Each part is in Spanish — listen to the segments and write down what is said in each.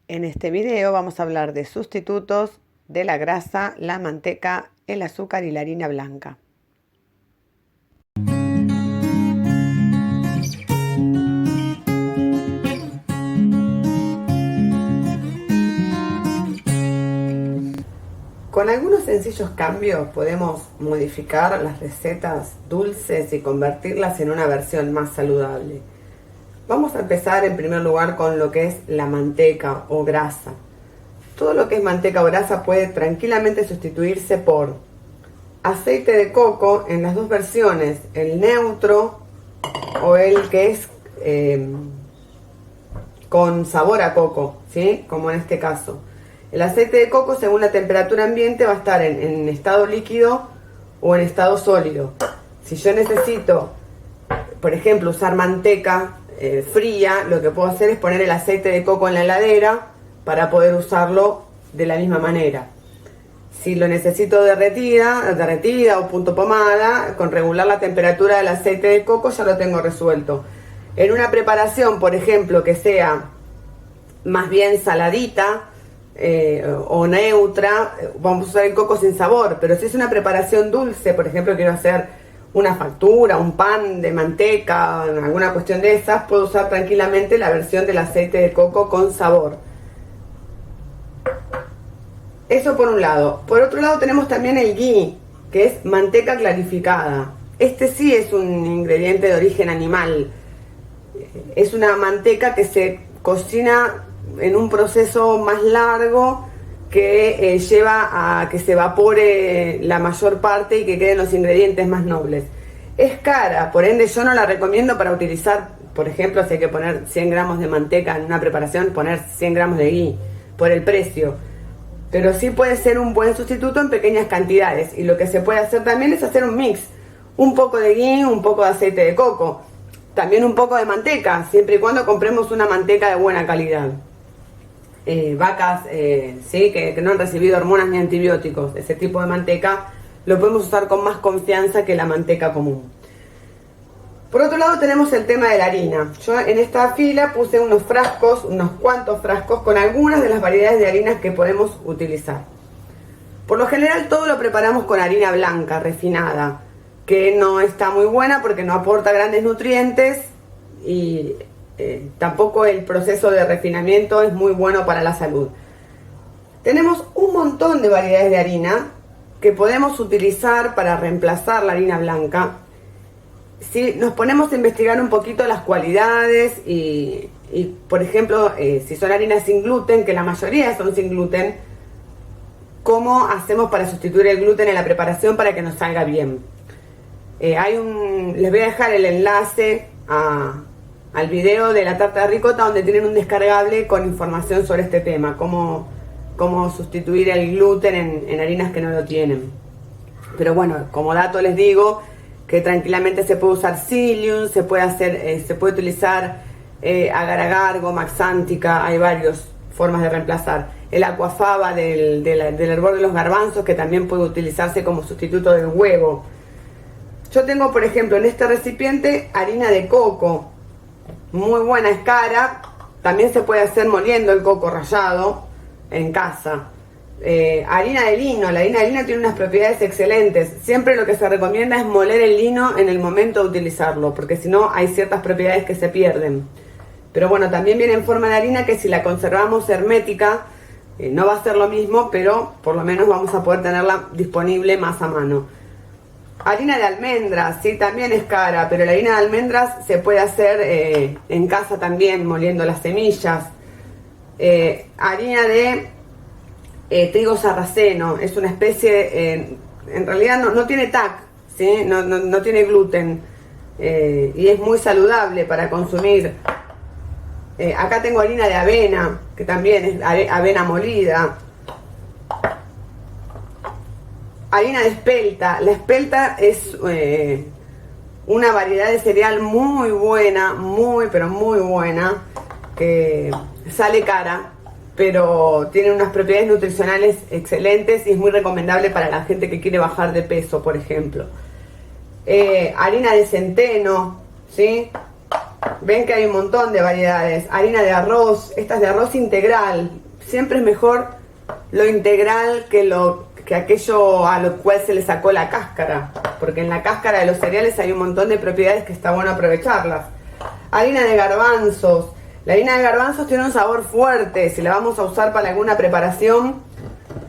En este video vamos a hablar de sustitutos de la grasa, la manteca, el azúcar y la harina blanca. Con algunos sencillos cambios podemos modificar las recetas dulces y convertirlas en una versión más saludable. Vamos a empezar en primer lugar con lo que es la manteca o grasa. Todo lo que es manteca o grasa puede tranquilamente sustituirse por aceite de coco en las dos versiones, el neutro o el que es con sabor a coco, ¿sí? Como en este caso. El aceite de coco, según la temperatura ambiente, va a estar en estado líquido o en estado sólido. Si yo necesito, por ejemplo, usar manteca fría, lo que puedo hacer es poner el aceite de coco en la heladera para poder usarlo de la misma manera. Si lo necesito derretida o punto pomada, con regular la temperatura del aceite de coco ya lo tengo resuelto. En una preparación, por ejemplo, que sea más bien saladita o neutra, vamos a usar el coco sin sabor. Pero si es una preparación dulce, por ejemplo, quiero hacer una factura, un pan de manteca, alguna cuestión de esas, puedo usar tranquilamente la versión del aceite de coco con sabor. Eso por un lado. Por otro lado tenemos también el ghee, que es manteca clarificada. Este sí es un ingrediente de origen animal. Es una manteca que se cocina en un proceso más largo que lleva a que se evapore la mayor parte y que queden los ingredientes más nobles. Es cara, por ende yo no la recomiendo para utilizar, por ejemplo, si hay que poner 100 gramos de manteca en una preparación, poner 100 gramos de ghee por el precio. Pero sí puede ser un buen sustituto en pequeñas cantidades. Y lo que se puede hacer también es hacer un mix. Un poco de ghee, un poco de aceite de coco. También un poco de manteca, siempre y cuando compremos una manteca de buena calidad. Vacas ¿sí? que no han recibido hormonas ni antibióticos. Ese tipo de manteca lo podemos usar con más confianza que la manteca común. Por otro lado tenemos el tema de la harina. Yo en esta fila puse unos cuantos frascos con algunas de las variedades de harinas que podemos utilizar. Por lo general todo lo preparamos con harina blanca, refinada, que no está muy buena porque no aporta grandes nutrientes y tampoco el proceso de refinamiento es muy bueno para la salud. Tenemos un montón de variedades de harina que podemos utilizar para reemplazar la harina blanca. Si nos ponemos a investigar un poquito las cualidades y por ejemplo, si son harinas sin gluten, que la mayoría son sin gluten, ¿cómo hacemos para sustituir el gluten en la preparación para que nos salga bien? Les voy a dejar el enlace al video de la tarta de ricota, donde tienen un descargable con información sobre este tema, cómo sustituir el gluten en harinas que no lo tienen. Pero bueno, como dato les digo que tranquilamente se puede usar psyllium, se puede utilizar agar-agar, goma axántica, hay varias formas de reemplazar. El aquafaba del hervor de los garbanzos, que también puede utilizarse como sustituto del huevo. Yo tengo, por ejemplo, en este recipiente harina de coco, muy buena, es cara. También se puede hacer moliendo el coco rallado en casa. Harina de lino, la harina de lino tiene unas propiedades excelentes. Siempre lo que se recomienda es moler el lino en el momento de utilizarlo, porque si no hay ciertas propiedades que se pierden. Pero bueno, también viene en forma de harina que si la conservamos hermética, no va a ser lo mismo, pero por lo menos vamos a poder tenerla disponible más a mano. Harina de almendras, sí, también es cara, pero la harina de almendras se puede hacer en casa también, moliendo las semillas. Harina de trigo sarraceno, es una especie, en realidad no tiene TAC, ¿sí? no tiene gluten y es muy saludable para consumir. Acá tengo harina de avena, que también es avena molida. Harina de espelta. La espelta es una variedad de cereal muy buena, pero muy buena, que sale cara, pero tiene unas propiedades nutricionales excelentes y es muy recomendable para la gente que quiere bajar de peso, por ejemplo. Harina de centeno, ¿sí? Ven que hay un montón de variedades. Harina de arroz, esta es de arroz integral. Siempre es mejor lo integral que aquello a lo cual se le sacó la cáscara, porque en la cáscara de los cereales hay un montón de propiedades que está bueno aprovecharlas. Harina de garbanzos. La harina de garbanzos tiene un sabor fuerte. Si la vamos a usar para alguna preparación,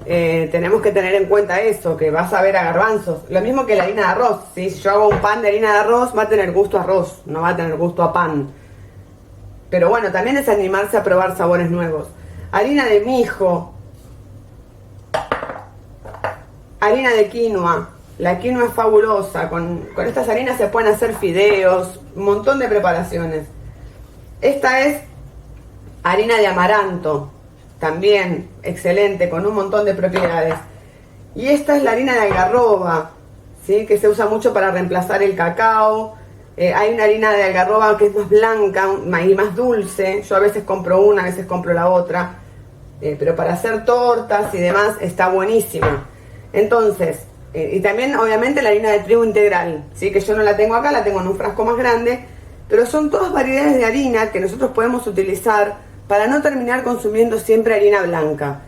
tenemos que tener en cuenta eso, que va a saber a garbanzos. Lo mismo que la harina de arroz, ¿sí? Si yo hago un pan de harina de arroz, va a tener gusto a arroz, no va a tener gusto a pan. Pero bueno, también es animarse a probar sabores nuevos. Harina de mijo, harina de quinoa. La quinoa es fabulosa. Con estas harinas se pueden hacer fideos, un montón de preparaciones. Esta es harina de amaranto, también excelente, con un montón de propiedades. Y esta es la harina de algarroba, ¿sí? Que se usa mucho para reemplazar el cacao. Hay una harina de algarroba que es más blanca y más dulce. Yo a veces compro una, a veces compro la otra. Pero para hacer tortas y demás está buenísima. Entonces, y también obviamente la harina de trigo integral, ¿sí? Que yo no la tengo acá, la tengo en un frasco más grande. Pero son todas variedades de harina que nosotros podemos utilizar para no terminar consumiendo siempre harina blanca.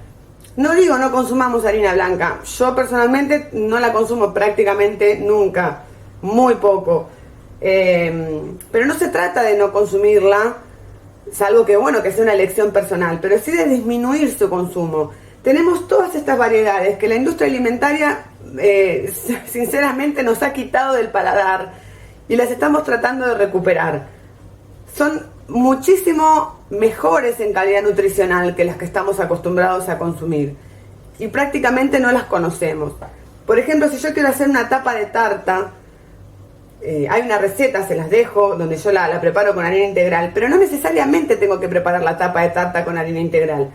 No digo no consumamos harina blanca, yo personalmente no la consumo prácticamente nunca, muy poco. Pero no se trata de no consumirla, salvo que bueno, que sea una elección personal, pero sí de disminuir su consumo. Tenemos todas estas variedades que la industria alimentaria sinceramente nos ha quitado del paladar y las estamos tratando de recuperar. Son muchísimo mejores en calidad nutricional que las que estamos acostumbrados a consumir y prácticamente no las conocemos. Por ejemplo, si yo quiero hacer una tapa de tarta, hay una receta, se las dejo, donde yo la preparo con harina integral, pero no necesariamente tengo que preparar la tapa de tarta con harina integral.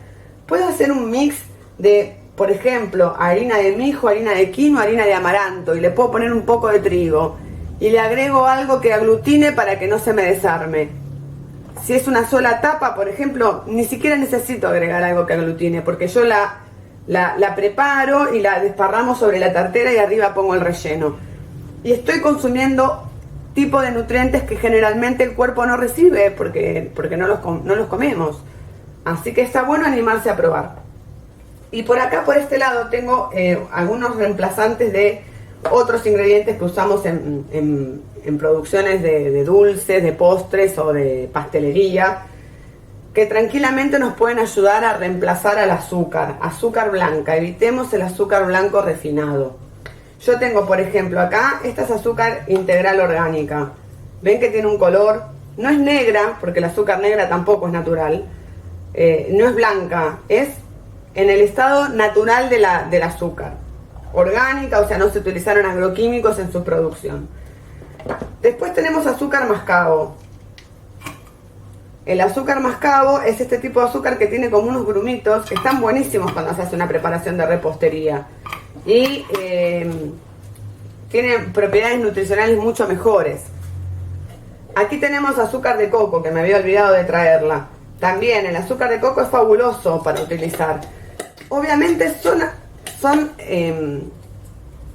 Puedo hacer un mix de, por ejemplo, harina de mijo, harina de quinoa, harina de amaranto, y le puedo poner un poco de trigo y le agrego algo que aglutine para que no se me desarme. Si es una sola tapa, por ejemplo, ni siquiera necesito agregar algo que aglutine, porque yo la preparo y la desparramos sobre la tartera y arriba pongo el relleno. Y estoy consumiendo tipo de nutrientes que generalmente el cuerpo no recibe porque no los comemos. Así que está bueno animarse a probar. Y por acá, por este lado, tengo algunos reemplazantes de otros ingredientes que usamos en producciones de dulces, de postres o de pastelería, que tranquilamente nos pueden ayudar a reemplazar al azúcar blanca. Evitemos el azúcar blanco refinado. Yo tengo, por ejemplo, acá, esta es azúcar integral orgánica. Ven que tiene un color, no es negra, porque el azúcar negra tampoco es natural, no es blanca, es en el estado natural del azúcar. Orgánica, o sea, no se utilizaron agroquímicos en su producción. Después tenemos azúcar mascabo. El azúcar mascabo es este tipo de azúcar que tiene como unos grumitos que están buenísimos cuando se hace una preparación de repostería. Y tiene propiedades nutricionales mucho mejores. Aquí tenemos azúcar de coco, que me había olvidado de traerla. También el azúcar de coco es fabuloso para utilizar. Obviamente son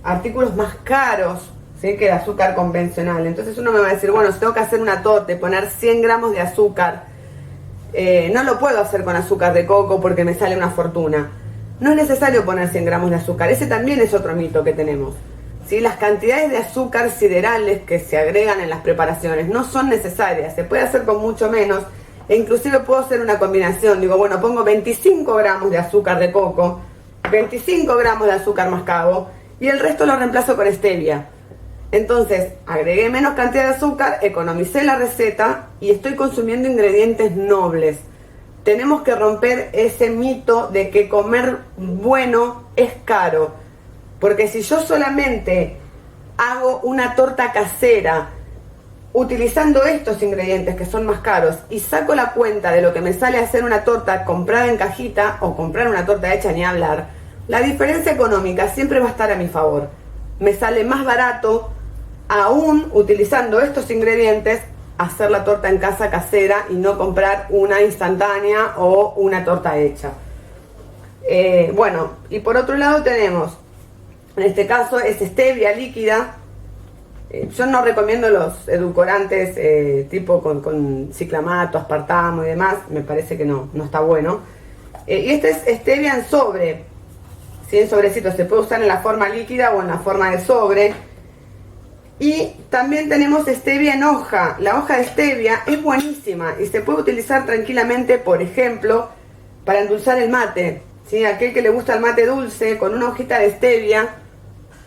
artículos más caros, ¿sí?, que el azúcar convencional. Entonces uno me va a decir, bueno, si tengo que hacer una torta y poner 100 gramos de azúcar, no lo puedo hacer con azúcar de coco porque me sale una fortuna. No es necesario poner 100 gramos de azúcar. Ese también es otro mito que tenemos, ¿sí? Las cantidades de azúcar siderales que se agregan en las preparaciones no son necesarias. Se puede hacer con mucho menos. E inclusive puedo hacer una combinación. Digo, bueno, pongo 25 gramos de azúcar de coco, 25 gramos de azúcar mascabo y el resto lo reemplazo con stevia. Entonces, agregué menos cantidad de azúcar, economicé la receta y estoy consumiendo ingredientes nobles. Tenemos que romper ese mito de que comer bueno es caro. Porque si yo solamente hago una torta casera utilizando estos ingredientes que son más caros y saco la cuenta de lo que me sale hacer una torta comprada en cajita o comprar una torta hecha, ni hablar, la diferencia económica siempre va a estar a mi favor. Me sale más barato, aún utilizando estos ingredientes, hacer la torta en casa casera y no comprar una instantánea o una torta hecha. Bueno, y por otro lado tenemos, en este caso es stevia líquida, Yo no recomiendo los edulcorantes tipo con ciclamato, aspartamo y demás, me parece que no está bueno. Y este es stevia en sobre, ¿sí? En sobrecito, se puede usar en la forma líquida o en la forma de sobre. Y también tenemos stevia en hoja. La hoja de stevia es buenísima y se puede utilizar tranquilamente, por ejemplo, para endulzar el mate, ¿sí? Aquel que le gusta el mate dulce, con una hojita de stevia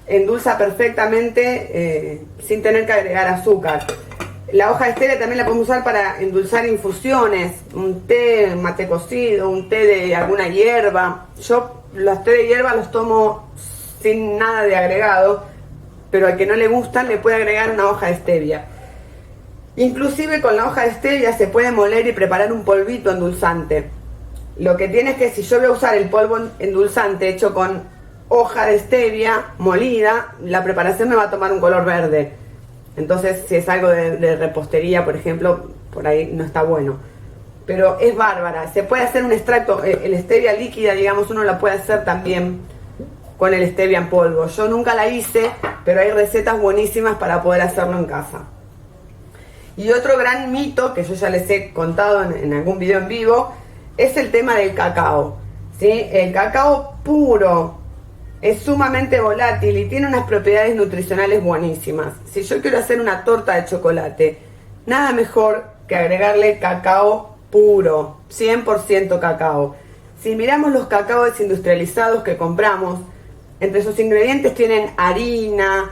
endulza perfectamente sin tener que agregar azúcar. La hoja de stevia también la podemos usar para endulzar infusiones, un té, mate cocido, un té de alguna hierba. Yo los té de hierba los tomo sin nada de agregado, pero al que no le gustan le puede agregar una hoja de stevia. Inclusive con la hoja de stevia se puede moler y preparar un polvito endulzante. Lo que tiene es que si yo voy a usar el polvo endulzante hecho con hoja de stevia molida, la preparación me va a tomar un color verde. Entonces, si es algo de repostería, por ejemplo, por ahí no está bueno. Pero es bárbara. Se puede hacer un extracto, el stevia líquida, digamos, uno la puede hacer también con el stevia en polvo. Yo nunca la hice, pero hay recetas buenísimas para poder hacerlo en casa. Y otro gran mito, que yo ya les he contado en algún video en vivo, es el tema del cacao, ¿sí? El cacao puro es sumamente volátil y tiene unas propiedades nutricionales buenísimas. Si yo quiero hacer una torta de chocolate, nada mejor que agregarle cacao puro, 100% cacao. Si miramos los cacaos industrializados que compramos, entre sus ingredientes tienen harina,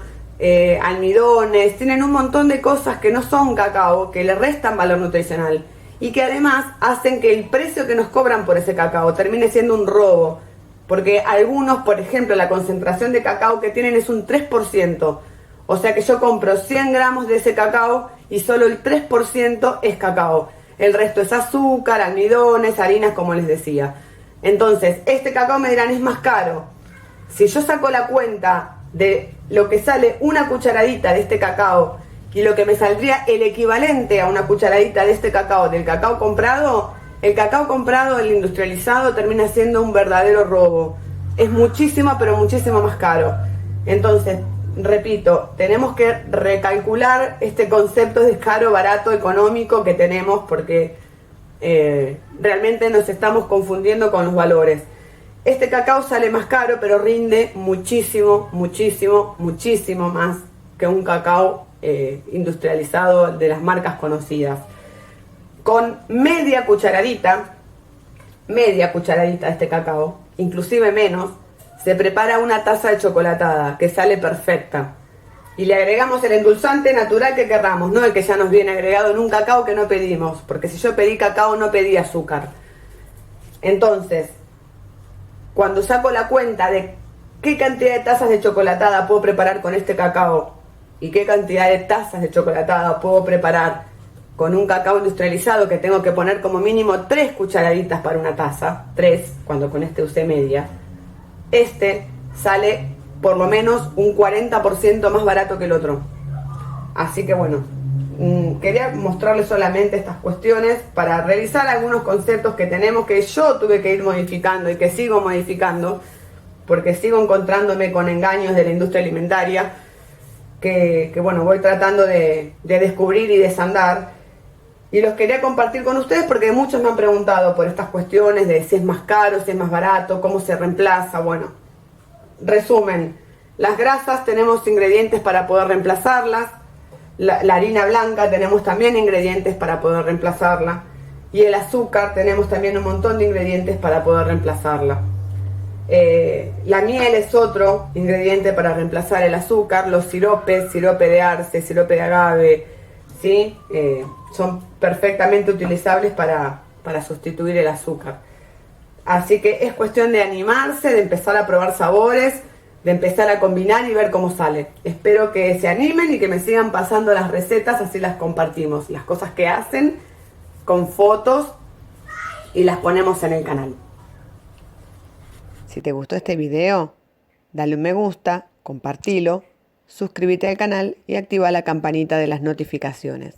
almidones, tienen un montón de cosas que no son cacao, que le restan valor nutricional y que además hacen que el precio que nos cobran por ese cacao termine siendo un robo. Porque algunos, por ejemplo, la concentración de cacao que tienen es un 3%. O sea que yo compro 100 gramos de ese cacao y solo el 3% es cacao. El resto es azúcar, almidones, harinas, como les decía. Entonces, este cacao me dirán es más caro. Si yo saco la cuenta de lo que sale una cucharadita de este cacao y lo que me saldría el equivalente a una cucharadita de este cacao, del cacao comprado, el cacao comprado, el industrializado, termina siendo un verdadero robo. Es muchísimo, pero muchísimo más caro. Entonces, repito, tenemos que recalcular este concepto de caro, barato, económico que tenemos porque realmente nos estamos confundiendo con los valores. Este cacao sale más caro, pero rinde muchísimo, muchísimo, muchísimo más que un cacao industrializado de las marcas conocidas. Con media cucharadita de este cacao, inclusive menos, se prepara una taza de chocolatada que sale perfecta. Y le agregamos el endulzante natural que querramos, no el que ya nos viene agregado en un cacao que no pedimos, porque si yo pedí cacao no pedí azúcar. Entonces, cuando saco la cuenta de qué cantidad de tazas de chocolatada puedo preparar con este cacao y qué cantidad de tazas de chocolatada puedo preparar con un cacao industrializado que tengo que poner como mínimo 3 cucharaditas para una taza, 3, cuando con este usé media, este sale por lo menos un 40% más barato que el otro. Así que bueno, quería mostrarles solamente estas cuestiones para revisar algunos conceptos que tenemos, que yo tuve que ir modificando y que sigo modificando, porque sigo encontrándome con engaños de la industria alimentaria que bueno, voy tratando de descubrir y desandar. Y los quería compartir con ustedes porque muchos me han preguntado por estas cuestiones de si es más caro, si es más barato, cómo se reemplaza. Bueno, resumen, las grasas tenemos ingredientes para poder reemplazarlas, la harina blanca tenemos también ingredientes para poder reemplazarla y el azúcar tenemos también un montón de ingredientes para poder reemplazarla. La miel es otro ingrediente para reemplazar el azúcar, los siropes, sirope de arce, sirope de agave, ¿sí? Son perfectamente utilizables para sustituir el azúcar. Así que es cuestión de animarse, de empezar a probar sabores, de empezar a combinar y ver cómo sale. Espero que se animen y que me sigan pasando las recetas, así las compartimos, las cosas que hacen con fotos y las ponemos en el canal. Si te gustó este video, dale un me gusta, compartilo, suscríbete al canal y activa la campanita de las notificaciones.